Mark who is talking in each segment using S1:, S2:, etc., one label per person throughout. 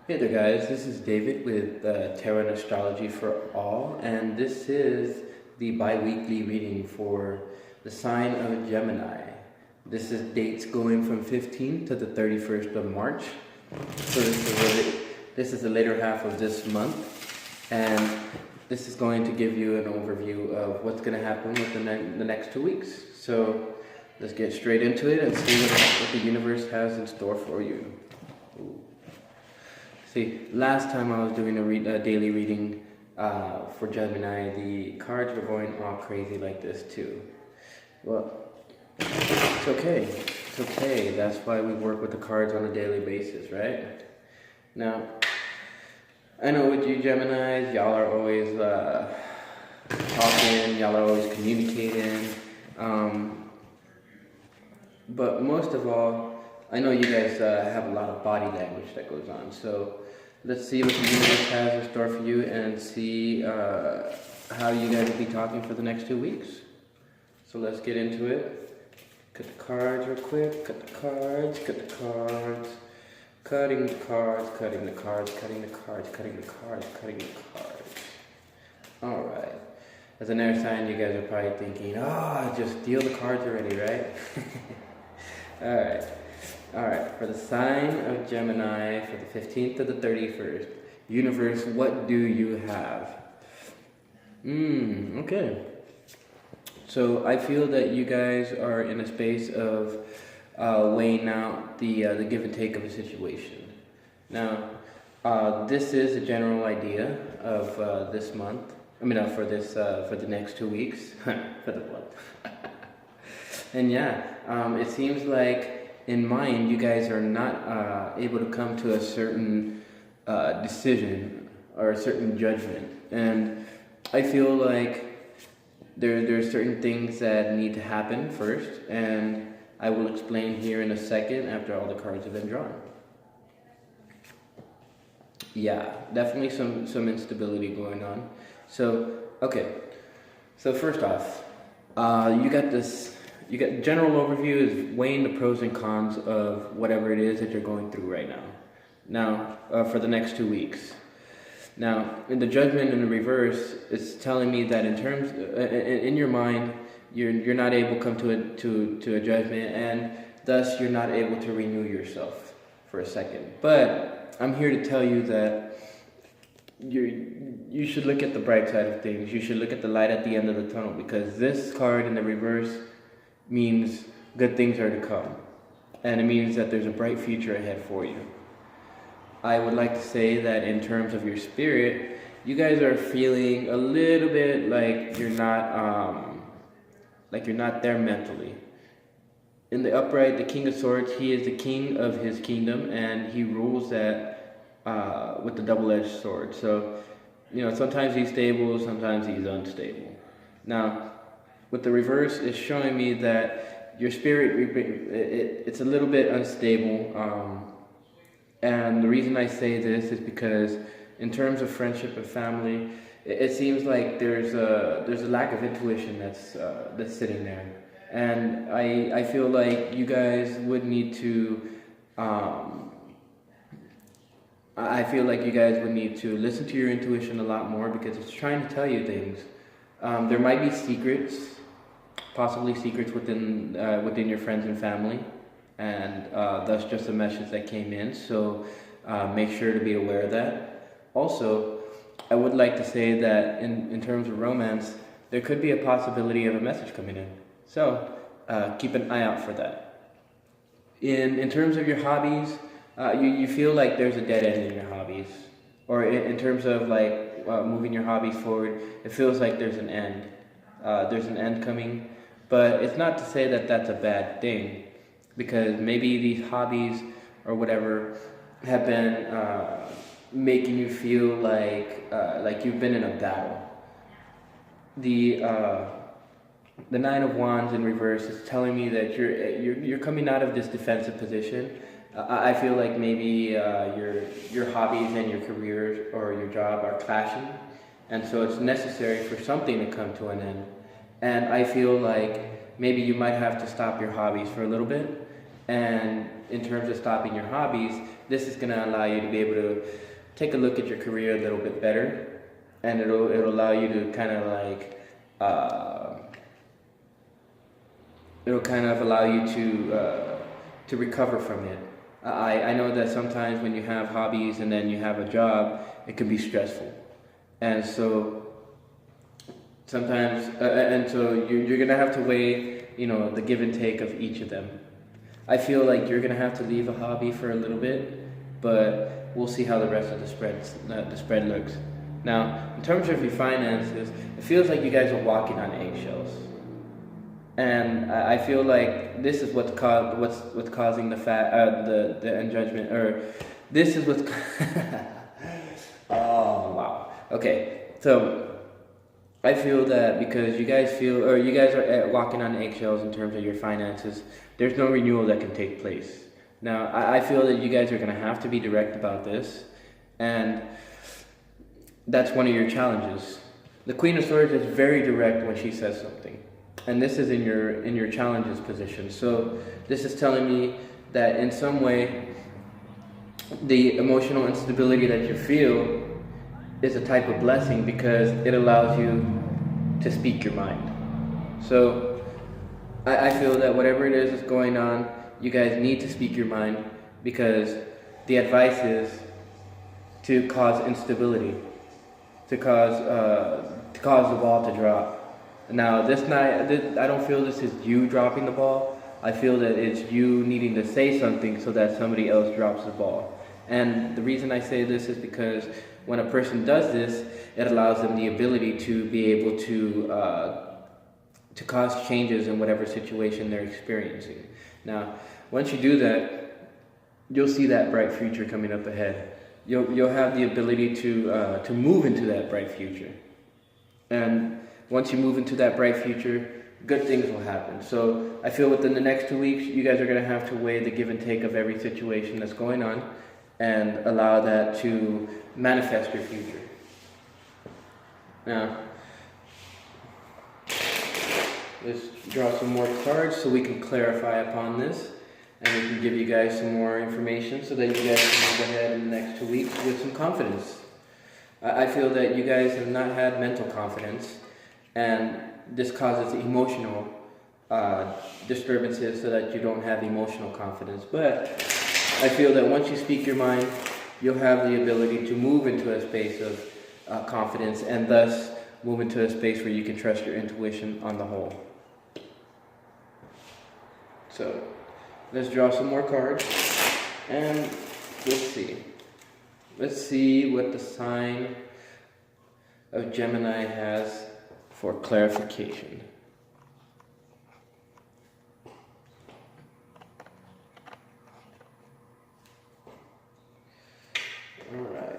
S1: Hey there guys, this is David with Tarot and Astrology for All, and this is the bi-weekly reading for the sign of Gemini. This is dates going from 15th to the 31st of March. So this is the later half of this month, and this is going to give you an overview of what's going to happen within the next 2 weeks. So let's get straight into it and see what the universe has in store for you. Ooh. See, last time I was doing a daily reading for Gemini, the cards were going all crazy like this too. Well, it's okay. It's okay. That's why we work with the cards on a daily basis, right? Now, I know with you Geminis, y'all are always talking, y'all are always communicating. But most of all, I know you guys have a lot of body language that goes on, so let's see what the universe has in store for you and see how you guys will be talking for the next 2 weeks. So let's get into it. Cut the cards real quick, cut the cards, cut the cards, cutting the cards, cutting the cards, cutting the cards, cutting the cards, cutting the cards. Alright. As an air sign, you guys are probably thinking, just deal the cards already, right? Alright, for the sign of Gemini for the 15th to the 31st, universe, what do you have? Okay. So I feel that you guys are in a space of weighing out the give and take of a situation. Now, this is a general idea of this month. For the next 2 weeks. For the month. And yeah, it seems like in mind, you guys are not able to come to a certain decision or a certain judgment. And I feel like there are certain things that need to happen first, and I will explain here in a second after all the cards have been drawn. Yeah, definitely some instability going on. So, okay. So first off, you got general overview is weighing the pros and cons of whatever it is that you're going through right now. Now, for the next 2 weeks. Now, in the judgment in the reverse, it's telling me that in your mind, you're not able to come to a judgment, and thus you're not able to renew yourself for a second. But I'm here to tell you that you should look at the bright side of things. You should look at the light at the end of the tunnel, because this card in the reverse means good things are to come, and it means that there's a bright future ahead for you. I would like to say that in terms of your spirit, you guys are feeling a little bit like you're not there mentally. In the upright, the King of Swords, he is the king of his kingdom, and he rules that with the double-edged sword. So, sometimes he's stable, sometimes he's unstable. Now, with the reverse, it's showing me that your spirit, it's a little bit unstable. And the reason I say this is because in terms of friendship and family, it seems like there's a lack of intuition that's sitting there. And I feel like you guys would need to, listen to your intuition a lot more, because it's trying to tell you things. There might be secrets, possibly secrets within your friends and family, and that's just a message that came in, so make sure to be aware of that. Also, I would like to say that in terms of romance, there could be a possibility of a message coming in, so keep an eye out for that. In terms of your hobbies, you feel like there's a dead end in your hobbies, or in terms of moving your hobbies forward, it feels like there's an end. There's an end coming, but it's not to say that that's a bad thing, because maybe these hobbies or whatever have been making you feel like you've been in a battle. The Nine of Wands in reverse is telling me that you're coming out of this defensive position. I feel like maybe your hobbies and your career or your job are clashing, and so it's necessary for something to come to an end. And I feel like maybe you might have to stop your hobbies for a little bit, and in terms of stopping your hobbies, this is going to allow you to be able to take a look at your career a little bit better, and it'll allow you to kind of like it'll kind of allow you to recover from it. I know that sometimes when you have hobbies and then you have a job, it can be stressful, and so sometimes you're gonna have to weigh, you know, the give and take of each of them. I feel like you're gonna have to leave a hobby for a little bit, but we'll see how the rest of the spread looks. Now, in terms of your finances, it feels like you guys are walking on eggshells, and I feel like this is what's causing the unjudgment, or this is what's. Oh wow. Okay, so I feel that because you guys are walking on eggshells in terms of your finances, there's no renewal that can take place. Now, I feel that you guys are going to have to be direct about this, and that's one of your challenges. The Queen of Swords is very direct when she says something, and this is in your challenges position. So this is telling me that in some way, the emotional instability that you feel is a type of blessing because it allows you to speak your mind. So I feel that whatever it is that's going on, you guys need to speak your mind, because the advice is to cause instability, to cause the ball to drop. Now I don't feel this is you dropping the ball. I feel that it's you needing to say something so that somebody else drops the ball. And the reason I say this is because when a person does this, it allows them the ability to be able to cause changes in whatever situation they're experiencing. Now, once you do that, you'll see that bright future coming up ahead. You'll have the ability to move into that bright future. And once you move into that bright future, good things will happen. So I feel within the next 2 weeks, you guys are going to have to weigh the give and take of every situation that's going on, and allow that to manifest your future. Now, let's draw some more cards so we can clarify upon this, and we can give you guys some more information so that you guys can move ahead in the next 2 weeks with some confidence. I feel that you guys have not had mental confidence, and this causes emotional disturbances so that you don't have emotional confidence. But I feel that once you speak your mind, you'll have the ability to move into a space of confidence, and thus move into a space where you can trust your intuition on the whole. So let's draw some more cards, and let's see. Let's see what the sign of Gemini has for clarification. All right.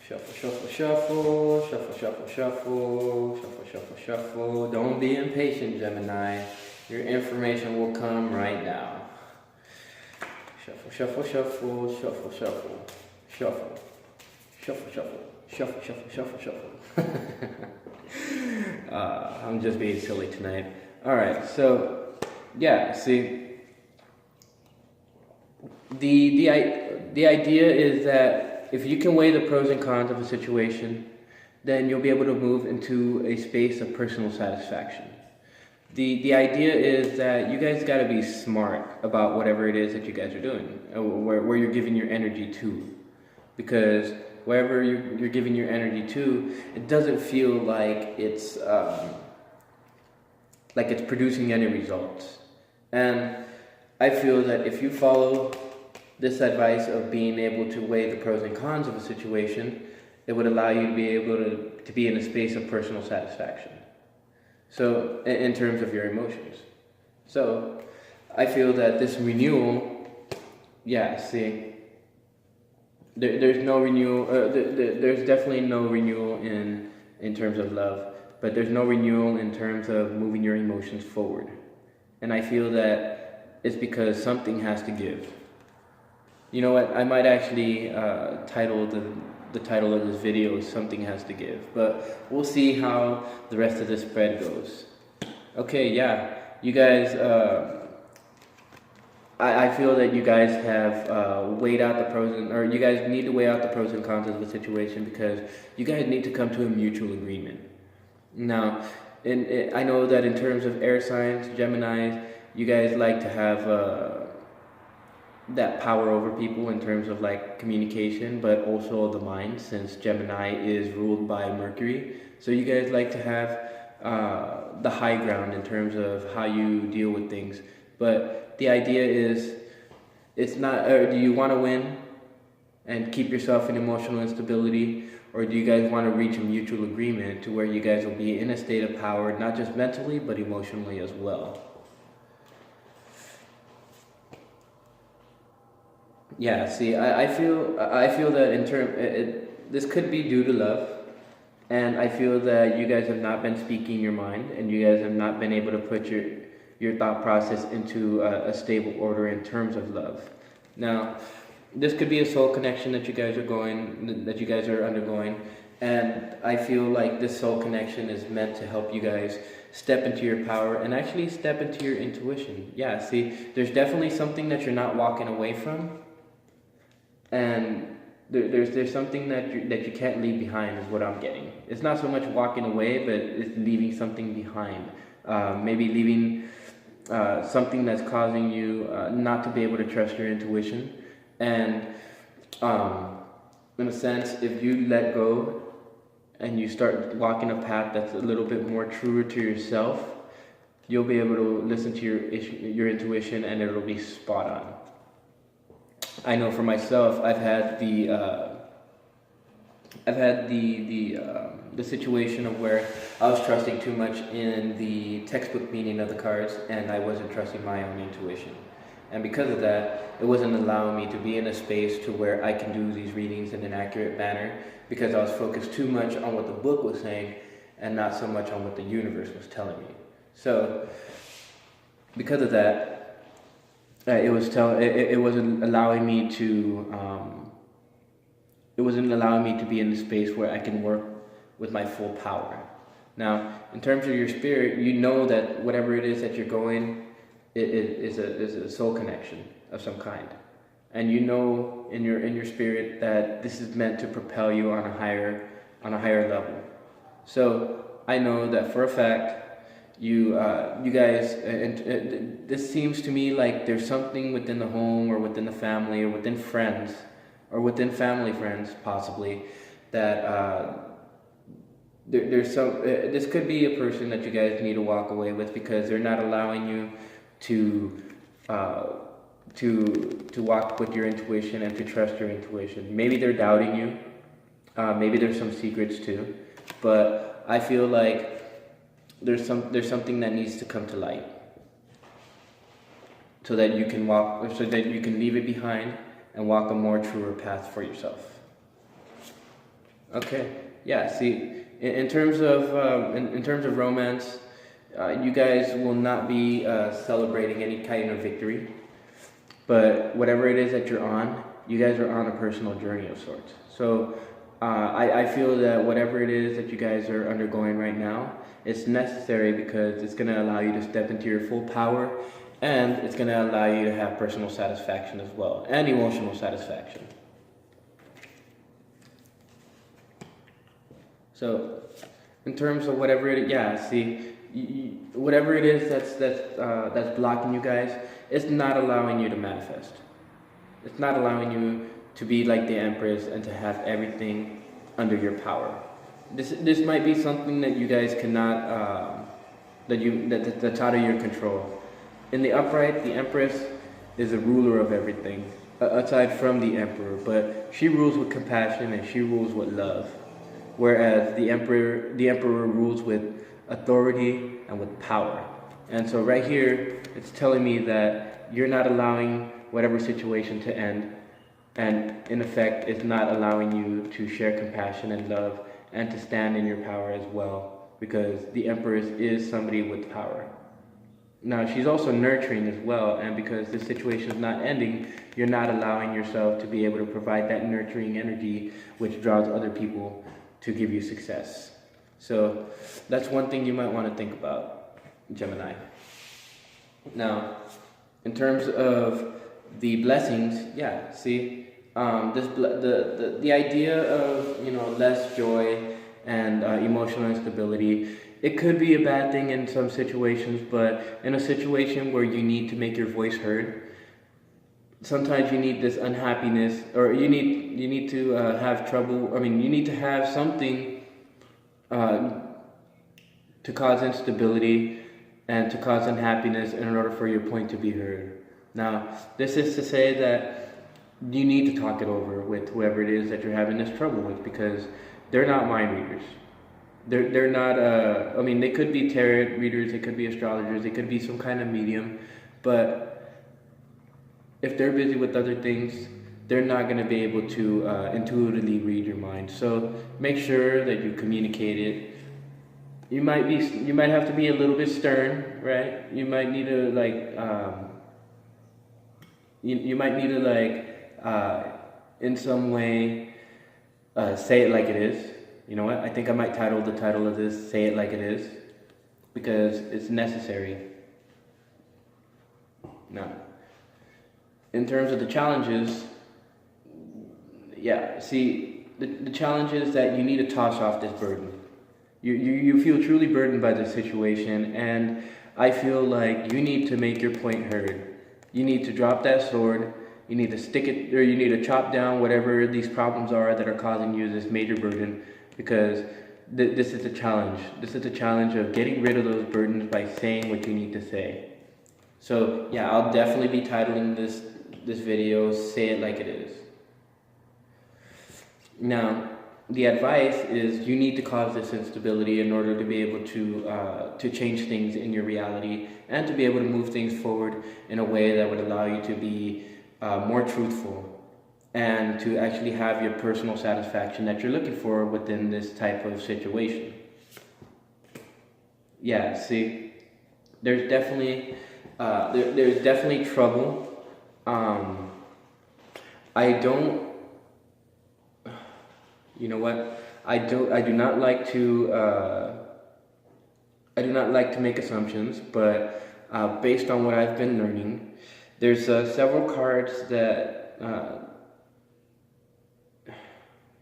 S1: Shuffle, shuffle, shuffle, shuffle, shuffle, shuffle, shuffle, shuffle, shuffle. Don't be impatient, Gemini. Your information will come right now. Shuffle, shuffle, shuffle, shuffle, shuffle, shuffle, shuffle, shuffle, shuffle, shuffle, shuffle, shuffle. I'm just being silly tonight. All right, so yeah, see, the idea is that if you can weigh the pros and cons of a situation, then you'll be able to move into a space of personal satisfaction. The idea is that you guys got to be smart about whatever it is that you guys are doing, where you're giving your energy to, because wherever you're giving your energy to, it doesn't feel like it's producing any results. And I feel that if you follow this advice of being able to weigh the pros and cons of a situation, it would allow you to be able to be in a space of personal satisfaction. So, in terms of your emotions. So, I feel that this renewal, there's no renewal, there's definitely no renewal in terms of love, but there's no renewal in terms of moving your emotions forward. And I feel that it's because something has to give. You know what, I might actually title the title of this video is Something Has to Give, but we'll see how the rest of this spread goes. Okay, yeah. You guys, I feel that you guys have weighed out the pros or you guys need to weigh out the pros and cons of the situation because you guys need to come to a mutual agreement. Now, I know that in terms of air signs, Geminis, you guys like to have that power over people in terms of like communication, but also the mind, since Gemini is ruled by Mercury. So you guys like to have the high ground in terms of how you deal with things. But the idea is, it's not, do you want to win and keep yourself in emotional instability? Or do you guys want to reach a mutual agreement to where you guys will be in a state of power, not just mentally, but emotionally as well? Yeah, see, I feel that this could be due to love, and I feel that you guys have not been speaking your mind, and you guys have not been able to put your thought process into a stable order in terms of love. Now, this could be a soul connection that you guys are undergoing, and I feel like this soul connection is meant to help you guys step into your power and actually step into your intuition. Yeah, see, there's definitely something that you're not walking away from, and there's something that you can't leave behind is what I'm getting. It's not so much walking away, but it's leaving something behind. Maybe leaving something that's causing you not to be able to trust your intuition. And in a sense, if you let go and you start walking a path that's a little bit more truer to yourself, you'll be able to listen to your intuition, and it'll be spot on. I know for myself, I've had the situation of where I was trusting too much in the textbook meaning of the cards, and I wasn't trusting my own intuition. And because of that, it wasn't allowing me to be in a space to where I can do these readings in an accurate manner, because I was focused too much on what the book was saying and not so much on what the universe was telling me. So, because of that, it wasn't allowing me to be in the space where I can work with my full power. Now, in terms of your spirit, you know that whatever it is that you're going, it is a soul connection of some kind, and you know in your spirit that this is meant to propel you on a higher level. So I know that for a fact. You guys, this seems to me like there's something within the home or within the family or within friends or within family friends possibly that there's some. This could be a person that you guys need to walk away with because they're not allowing you to walk with your intuition and to trust your intuition. Maybe they're doubting you. Maybe there's some secrets too, but I feel like there's something that needs to come to light so that you can leave it behind and walk a more truer path for yourself. Okay, yeah, see, in terms of romance, you guys will not be celebrating any kind of victory, but whatever it is that you're on, you guys are on a personal journey of sorts. So I feel that whatever it is that you guys are undergoing right now, it's necessary because it's going to allow you to step into your full power, and it's going to allow you to have personal satisfaction as well, and emotional satisfaction. So, in terms of whatever it is, yeah, see, whatever it is that's blocking you guys, it's not allowing you to manifest. It's not allowing you to be like the Empress and to have everything under your power. This might be something that you guys cannot that's out of your control. In the upright, the Empress is the ruler of everything, aside from the Emperor, but she rules with compassion and she rules with love, whereas the Emperor rules with authority and with power. And so right here, it's telling me that you're not allowing whatever situation to end, and in effect, it's not allowing you to share compassion and love and to stand in your power as well, because the Empress is somebody with power. Now, she's also nurturing as well, and because this situation is not ending, you're not allowing yourself to be able to provide that nurturing energy which draws other people to give you success. So that's one thing you might want to think about. Gemini. Now, in terms of the blessings, yeah, see, the idea of, you know, less joy and emotional instability, it could be a bad thing in some situations, but in a situation where you need to make your voice heard, sometimes you need this unhappiness, or you need to have trouble. I mean, you need to have something to cause instability and to cause unhappiness in order for your point to be heard. Now, this is to say that you need to talk it over with whoever it is that you're having this trouble with, because they're not mind readers. They're not. I mean, they could be tarot readers, they could be astrologers, they could be some kind of medium, but if they're busy with other things, they're not going to be able to intuitively read your mind. So make sure that you communicate it. You might have to be a little bit stern, right? You might need to you might need to in some way say it like it is. You know what? I think I might title the title of this "Say It Like It Is," because it's necessary. Now, in terms of the challenges, yeah, see, the challenge is that you need to toss off this burden. You feel truly burdened by the situation, and I feel like you need to make your point heard. You need to drop that sword, you need to stick it, or you need to chop down whatever these problems are that are causing you this major burden, because this is a challenge. This is a challenge of getting rid of those burdens by saying what you need to say. So yeah, I'll definitely be titling this video "Say It Like It Is." Now, the advice is you need to cause this instability in order to be able to change things in your reality and to be able to move things forward in a way that would allow you to be more truthful and to actually have your personal satisfaction that you're looking for within this type of situation. Yeah, see, there's definitely there's definitely trouble. I don't. You know what? I do not like to. I do not like to make assumptions, but based on what I've been learning, there's several cards that.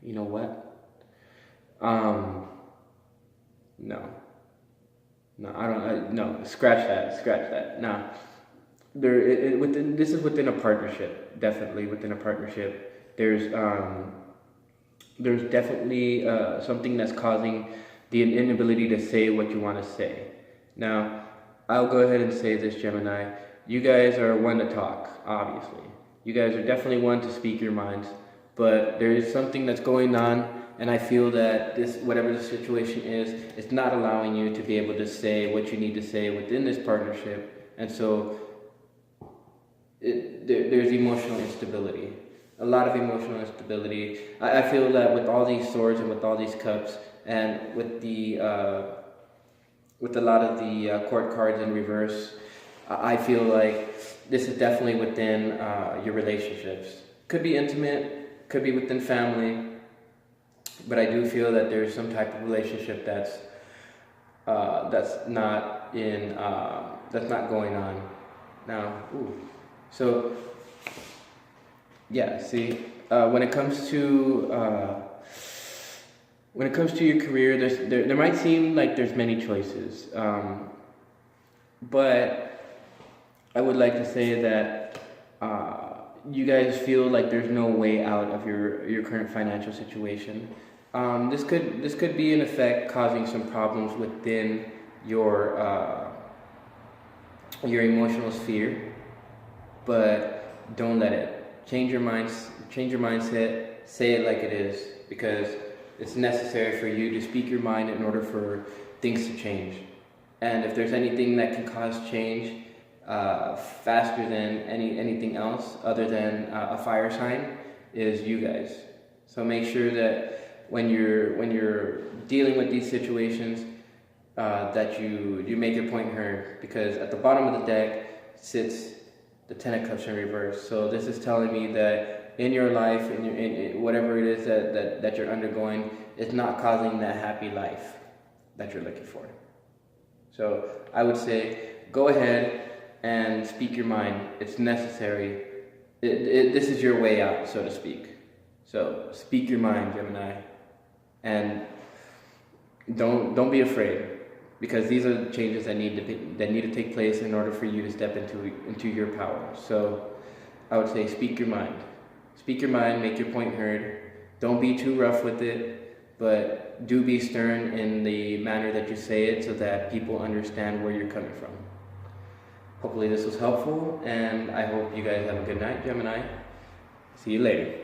S1: You know what? No. No, I don't. No, scratch that. Now, this is within a partnership. Definitely within a partnership. There's definitely something that's causing the inability to say what you want to say. Now, I'll go ahead and say this, Gemini. You guys are one to talk, obviously. You guys are definitely one to speak your minds, but there is something that's going on, and I feel that this, whatever the situation is, it's not allowing you to be able to say what you need to say within this partnership, and so there's emotional instability. A lot of emotional instability. I feel that with all these swords and with all these cups and with a lot of the court cards in reverse, I feel like this is definitely within your relationships. Could be intimate, could be within family, but I do feel that there's some type of relationship that's not going on now. So. Yeah, see, when it comes to your career, there might seem like there's many choices, but I would like to say that you guys feel like there's no way out of your current financial situation. This could be in effect causing some problems within your emotional sphere, but don't let it. Change your mindset, say it like it is, because it's necessary for you to speak your mind in order for things to change. And if there's anything that can cause change faster than anything else other than a fire sign, is you guys. So make sure that when you're dealing with these situations, that you make your point heard, because at the bottom of the deck sits the Ten of Cups in reverse. So this is telling me that in your life, in whatever it is that you're undergoing, it's not causing that happy life that you're looking for. So I would say go ahead and speak your mind. It's necessary. This is your way out, so to speak. So speak your mind, Gemini, and don't be afraid, because these are the changes that need to take place in order for you to step into your power. So I would say speak your mind. Speak your mind, make your point heard. Don't be too rough with it, but do be stern in the manner that you say it so that people understand where you're coming from. Hopefully this was helpful, and I hope you guys have a good night, Gemini. See you later.